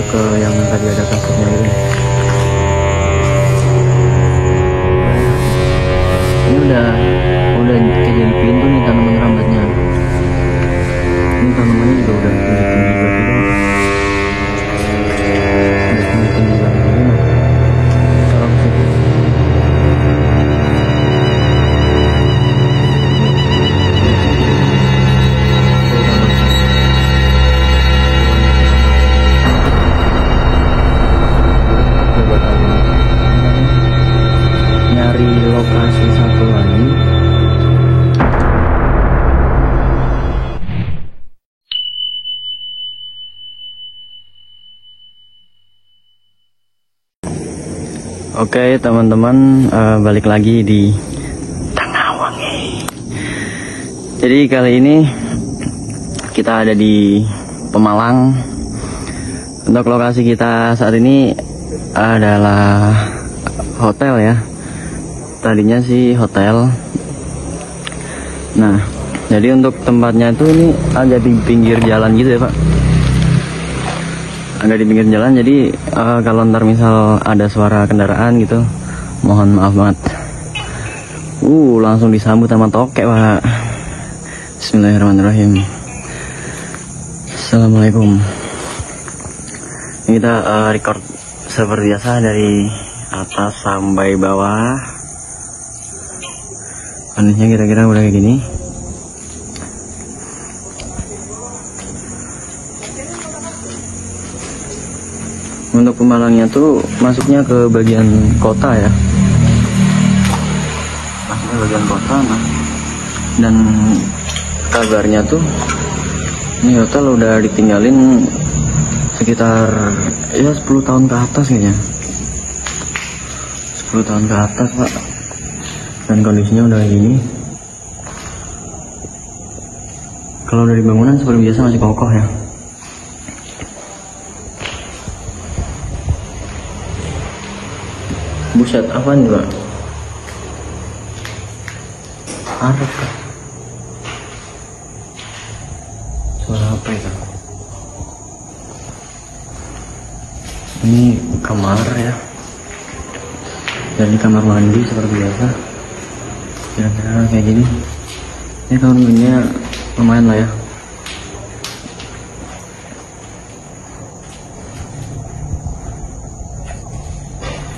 masuk ke yang tadi ada kasurnya ini. Ini udah kejadian pintu nih tanaman rambatnya. Ini tanamannya juga udah tinggi-tinggi banget. Udah tinggi-tinggi banget. Kalau ke situ. Nyari lokasi satu lagi. Oke teman-teman, balik lagi di Tengahwangi. Jadi kali ini kita ada di Pemalang. Untuk lokasi kita saat ini adalah hotel ya. Tadinya sih hotel. Nah, jadi untuk tempatnya itu ini agak di pinggir jalan gitu ya Pak. Agak di pinggir jalan, jadi kalau ntar misal ada suara kendaraan gitu, mohon maaf banget. Langsung disambut sama tokek Pak. Bismillahirrahmanirrahim. Assalamualaikum. Ini kita record seperti biasa dari atas sampai bawah. Kondisinya kira-kira udah kayak gini. Untuk Pemalangnya tuh masuknya ke bagian kota ya. Masuknya ke bagian kota, nah. Dan kabarnya tuh ini hotel udah ditinggalin sekitar ya 10 tahun ke atas kayaknya. 10 tahun ke atas Pak. Dan kondisinya udah kayak gini. Kalau dari bangunan seperti biasa masih kokoh ya. Buset, apaan juga? Arep kah? Suara apa itu? Ini kamar ya. Dan di kamar mandi seperti biasa. Kira-kira kayak gini. Ini kamar mandinya lumayan lah ya.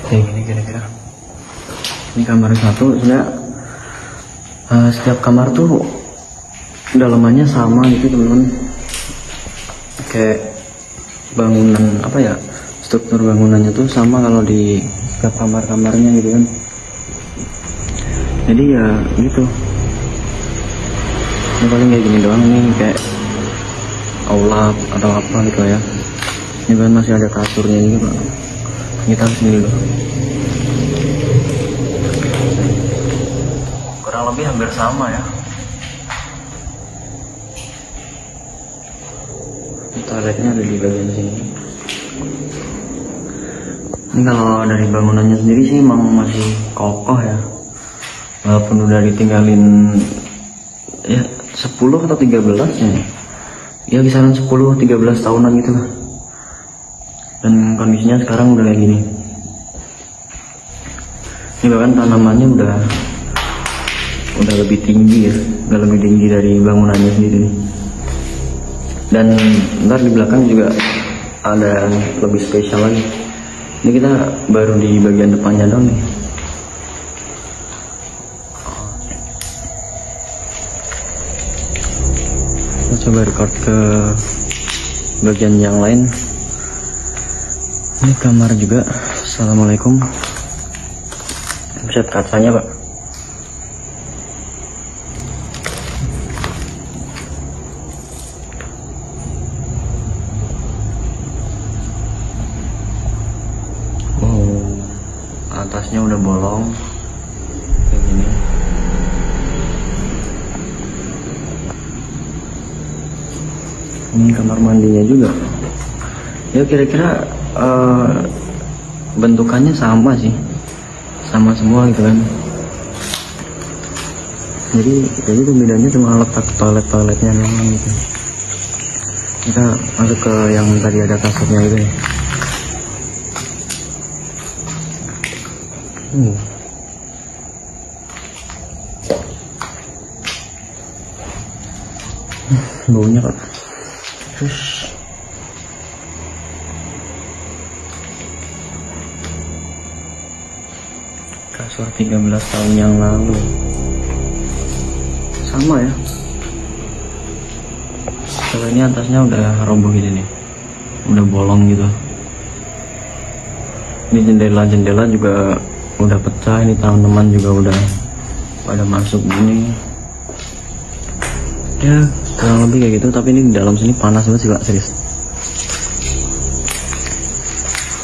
Kayak gini kira-kira. Ini kamar satu. Sebenarnya setiap kamar tuh dalamannya sama gitu teman-teman. Kayak bangunan apa ya, struktur bangunannya tuh sama kalau di setiap kamar-kamarnya gitu kan. Jadi ya gitu. Ini paling kayak gini doang nih, kayak aula atau apa gitu ya. Ini kan masih ada kasurnya juga Pak. Kita sini dulu. Kurang lebih hampir sama ya. Toiletnya ada di bagian sini. Ini kalau dari bangunannya sendiri sih emang masih kokoh ya. Walaupun udah ditinggalin ya 10 atau 13 ya. Ya kisaran 10-13 tahunan gitu lah. Dan kondisinya sekarang udah kayak gini. Ini bahkan tanamannya udah lebih tinggi ya, udah lebih tinggi dari bangunannya sendiri. Dan ntar di belakang juga ada lebih spesial lagi. Ini kita baru di bagian depannya dong nih. Kita coba record ke bagian yang lain. Ini kamar juga. Assalamualaikum. Bisa kacanya Pak. Atasnya udah bolong kayak gini. Ini kamar mandinya juga. Ya kira-kira bentukannya sama sih, sama semua gitu kan. Jadi bedanya cuma letak toiletnya doang gitu. Kita masuk ke yang tadi ada kasurnya itu nih. Baunya Pak. Terus kasur 13 tahun yang lalu. Sama ya. Kalau ini atasnya udah roboh gini nih. Udah bolong gitu. Ini jendela-jendela juga udah pecah, ini tanaman juga udah pada masuk gini. Ya kurang lebih kayak gitu, tapi ini di dalam sini panas banget sih Pak, serius.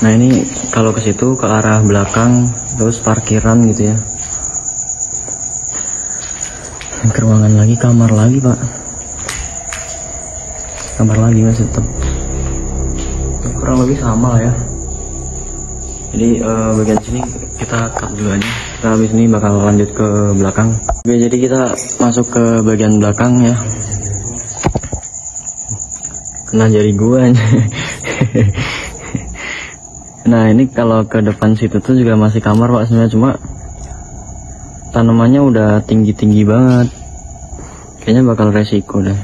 Nah ini kalau ke situ ke arah belakang terus parkiran gitu ya. Ke ruangan lagi, kamar lagi Pak, kamar lagi masih tetap kurang lebih sama lah ya. Jadi bagian sini kita cut dulu aja. Kita habis ini bakal lanjut ke belakang. Oke, jadi kita masuk ke bagian belakang ya. Kena jari gua aja. Nah ini kalau ke depan situ tuh juga masih kamar Pak sebenarnya, cuma tanamannya udah tinggi-tinggi banget. Kayaknya bakal resiko deh.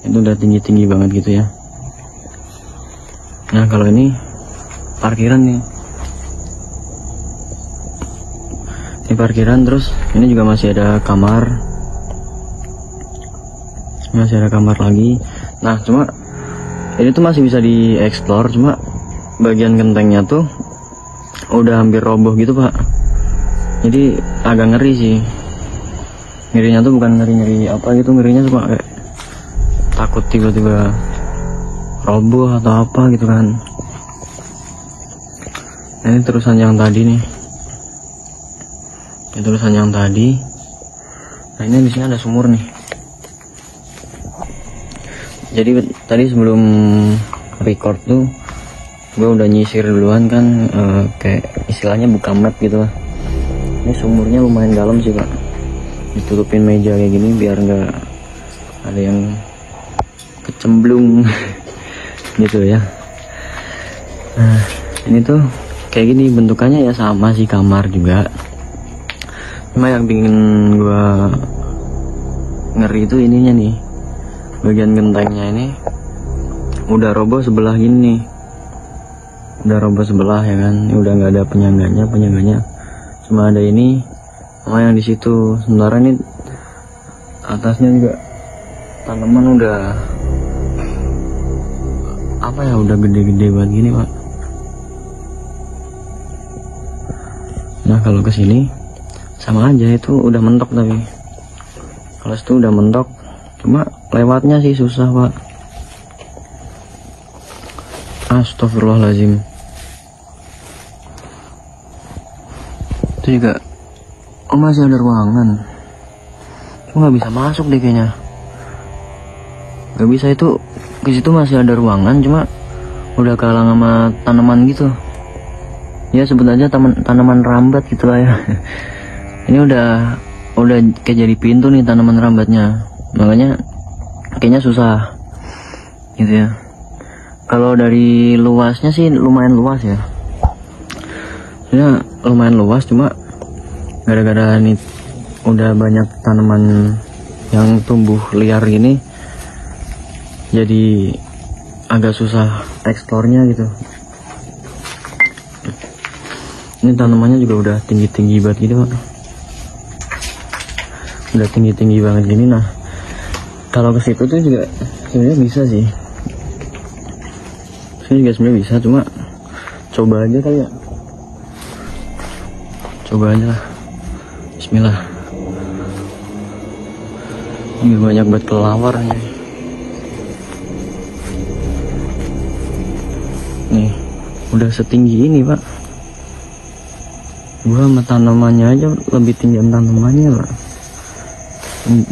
Itu udah tinggi-tinggi banget gitu ya. Nah kalau ini parkiran nih. Ini parkiran, terus ini juga masih ada kamar. Masih ada kamar lagi. Nah cuma ini tuh masih bisa dieksplor, cuma bagian gentengnya tuh udah hampir roboh gitu Pak. Jadi agak ngeri sih. Ngerinya tuh bukan ngeri-ngeri apa gitu, ngerinya cuma kayak takut tiba-tiba roboh atau apa gitu kan. Nah, ini terusan yang tadi nih. Ini terusan yang tadi. Nah ini di sini ada sumur nih. Jadi tadi sebelum record tuh gue udah nyisir duluan kan, kayak istilahnya buka map gitu lah. Ini sumurnya lumayan dalam sih Pak. Ditutupin meja kayak gini biar nggak ada yang kecemplung gitu ya. Nah ini tuh kayak gini bentukannya ya, sama sih kamar juga. Cuma yang bikin gue ngeri itu ininya nih, bagian gentengnya ini udah roboh sebelah gini nih. Udah roboh sebelah ya kan. Ini udah nggak ada penyangganya cuma ada ini sama yang di situ. Sementara ini atasnya juga tanaman udah apa ya, udah gede-gede banget gini Pak. Nah kalau kesini sama aja, itu udah mentok, tapi kalau itu udah mentok, cuma lewatnya sih susah Pak. Astagfirullahaladzim. Itu juga masih ada ruangan, cuma nggak bisa masuk deh kayaknya. Nggak bisa, itu ke situ masih ada ruangan, cuma udah kehalang sama tanaman gitu. Ya sebut aja tanaman rambat gitu lah ya. Ini udah kayak jadi pintu nih tanaman rambatnya, makanya kayaknya susah gitu ya. Kalau dari luasnya sih lumayan luas ya. Ya lumayan luas, cuma gara-gara ini udah banyak tanaman yang tumbuh liar gini, jadi agak susah eksplornya gitu. Ini tanamannya juga udah tinggi-tinggi banget gitu Pak. Udah tinggi-tinggi banget gini. Nah kalau ke situ tuh juga sebenarnya bisa sih. Sini juga sebenarnya bisa, cuma coba aja kali ya. Coba aja lah. Bismillah. Ini banyak banget kelawar nih. Nih udah setinggi ini Pak. Gua sama tanamannya aja lebih tinggi tanamannya Pak.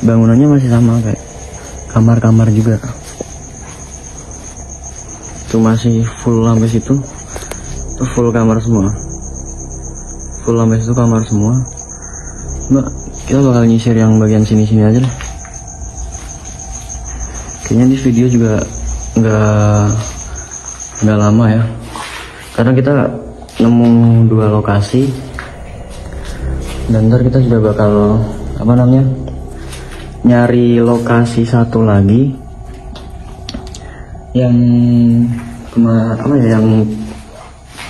Bangunannya masih sama kayak kamar-kamar juga. Itu masih full sampai situ. Itu full kamar semua. Full sampai situ kamar semua. Mbak, kita bakal nyisir yang bagian sini-sini aja deh. Oke, kayaknya di video juga nggak lama ya, karena kita nemu 2 lokasi dan ntar kita juga bakal nyari lokasi satu lagi yang yang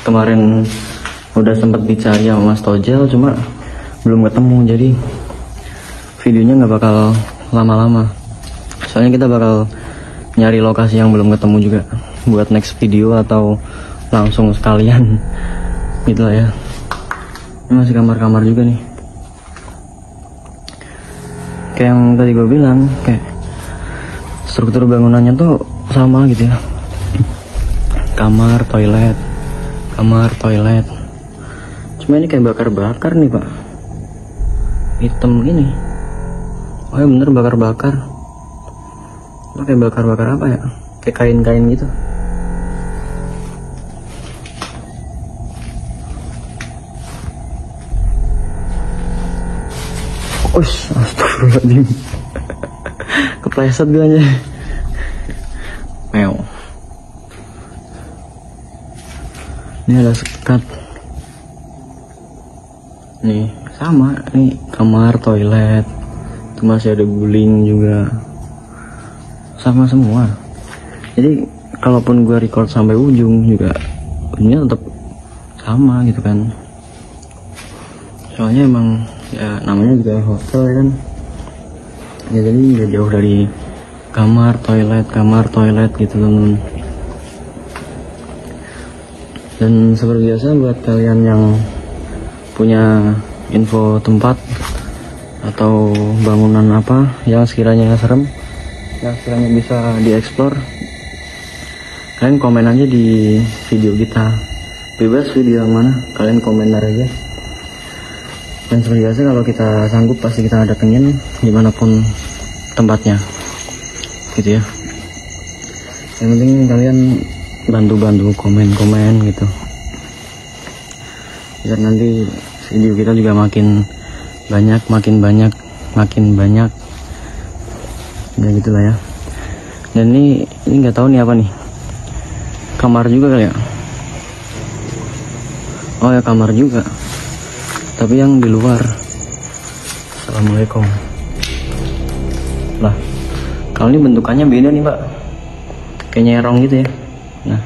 kemarin udah sempet dicari sama Mas Tojel cuma belum ketemu. Jadi videonya nggak bakal lama-lama, soalnya kita bakal nyari lokasi yang belum ketemu juga buat next video atau langsung sekalian gitu lah ya. Ini masih kamar-kamar juga nih, kayak yang tadi gue bilang, kayak struktur bangunannya tuh sama gitu ya, kamar toilet. Cuma ini kayak bakar-bakar nih pak, hitam gini. Oh ya bener, bakar-bakar. Kayak bakar-bakar apa ya, kayak kain-kain gitu. Astagfirullahaladzim. Kepleset gue aja. Meow. Ini ada sekat. Nih sama, nih kamar toilet. Itu masih ada guling juga. Sama semua. Jadi kalaupun gue record sampai ujung juga ujungnya tetap sama gitu kan. Soalnya emang ya namanya juga hotel kan ya, jadi nggak jauh dari kamar toilet gitu teman-teman. Dan seperti biasa buat kalian yang punya info tempat atau bangunan apa yang sekiranya serem, yang sekiranya bisa dieksplor, kalian komen aja di video kita. Bebas video yang mana, kalian komentar aja. Dan seperti biasa kalau kita sanggup pasti kita datengin dimanapun tempatnya gitu ya. Yang penting kalian bantu komen gitu, biar nanti video kita juga makin banyak ya gitulah ya. Dan ini nggak tahu nih apa nih, kamar juga kali ya. Oh ya kamar juga, tapi yang di luar. Assalamualaikum. Lah, kalau ini bentukannya beda nih pak, kayak nyerong gitu ya. Nah,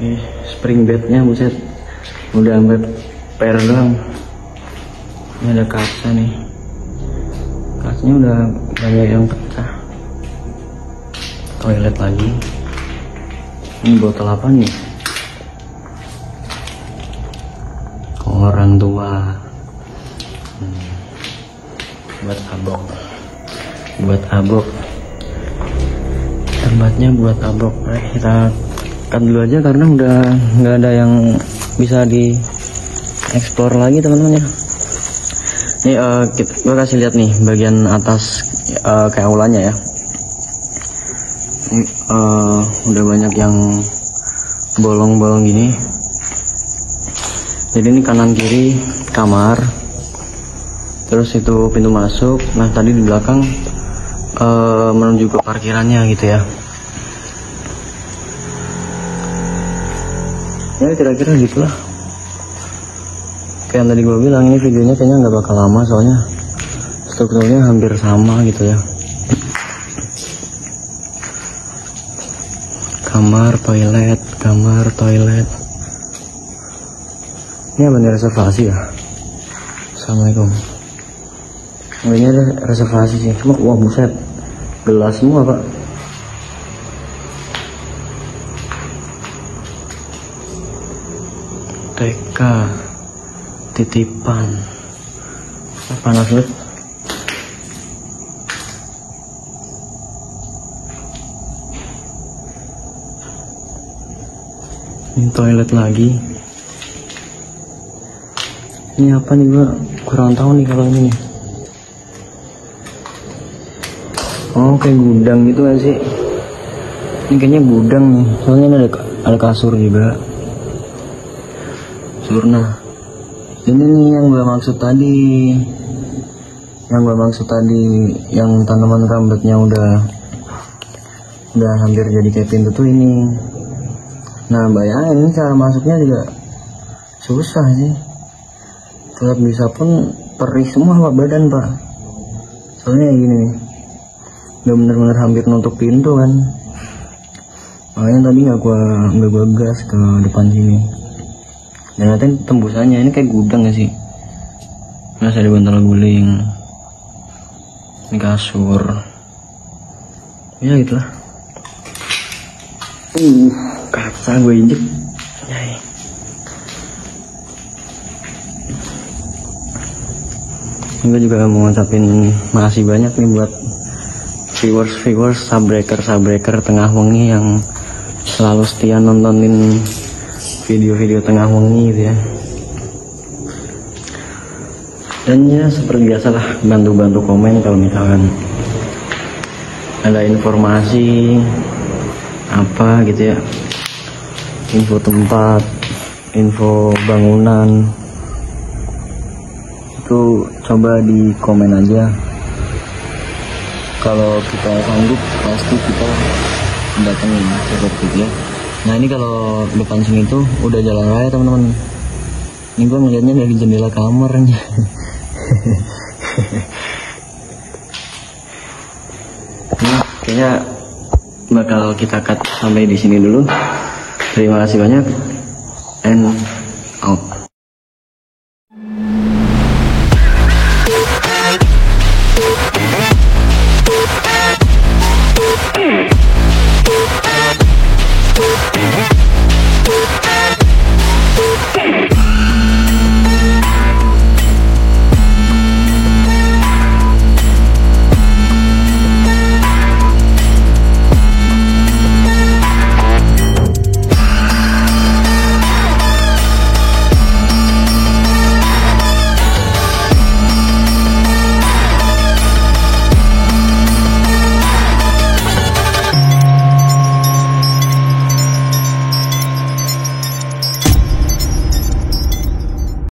ini spring bednya buset, udah sampai per doang. Ini ada kaca nih, kacanya udah banyak yang pecah. Toilet lagi. Ini botol apa nih? Orang tua. Buat abok. Tempatnya buat abok. Kita cut dulu aja karena udah nggak ada yang bisa di explore lagi teman-teman ya. Nih gue kasih lihat nih bagian atas kayak aulanya ya. Ini udah banyak yang bolong-bolong gini. Jadi ini kanan kiri kamar, terus itu pintu masuk. Nah tadi di belakang menuju ke parkirannya gitu ya. Ya kira-kira gitulah. Kayak yang tadi gue bilang, ini videonya kayaknya nggak bakal lama soalnya strukturnya hampir sama gitu ya. Kamar toilet. Ini apa nih, reservasi ya? Assalamualaikum. Oh, ini ada reservasi sih. Cuma wah buset, gelas semua pak. TK titipan. Panas banget. Ini toilet lagi. Ini apa nih, gua kurang tahu nih kalau ini nih. Oh kayak gudang gitu kan sih. Ini kayaknya gudang nih, soalnya ini ada kasur juga. Surna. Ini nih yang gua maksud tadi, Yang gue maksud tadi, yang tanaman rambutnya udah hampir jadi kayak pintu tuh ini. Nah bayangin ini cara masuknya juga susah sih. Tetap bisa pun perih semua pak badan pak. Soalnya gini nih, udah bener-bener hampir nutup pintu kan. Makanya tadi nggak gua gas ke depan sini. Dan nanti tembusannya ini kayak gudang gak sih? Masih ada bantal guling, ini kasur, ya gitulah. Kaca gue injek. Gue juga mau ngucapin makasih banyak nih buat viewers subbreaker tengah wengi yang selalu setia nontonin video-video tengah wengi gitu ya. Dan ya seperti biasalah bantu komen kalau misalkan ada informasi apa gitu ya, info tempat, info bangunan, itu coba di komen aja. Kalau kita sanggup pasti kita datengin seperti itu ya. Nah ini kalau depan sini tuh udah jalan raya teman-teman. Ini gue ngeliatnya dari jendela kamarnya. Nah, kayaknya bakal kita cut sampai di sini dulu. Terima kasih banyak and out.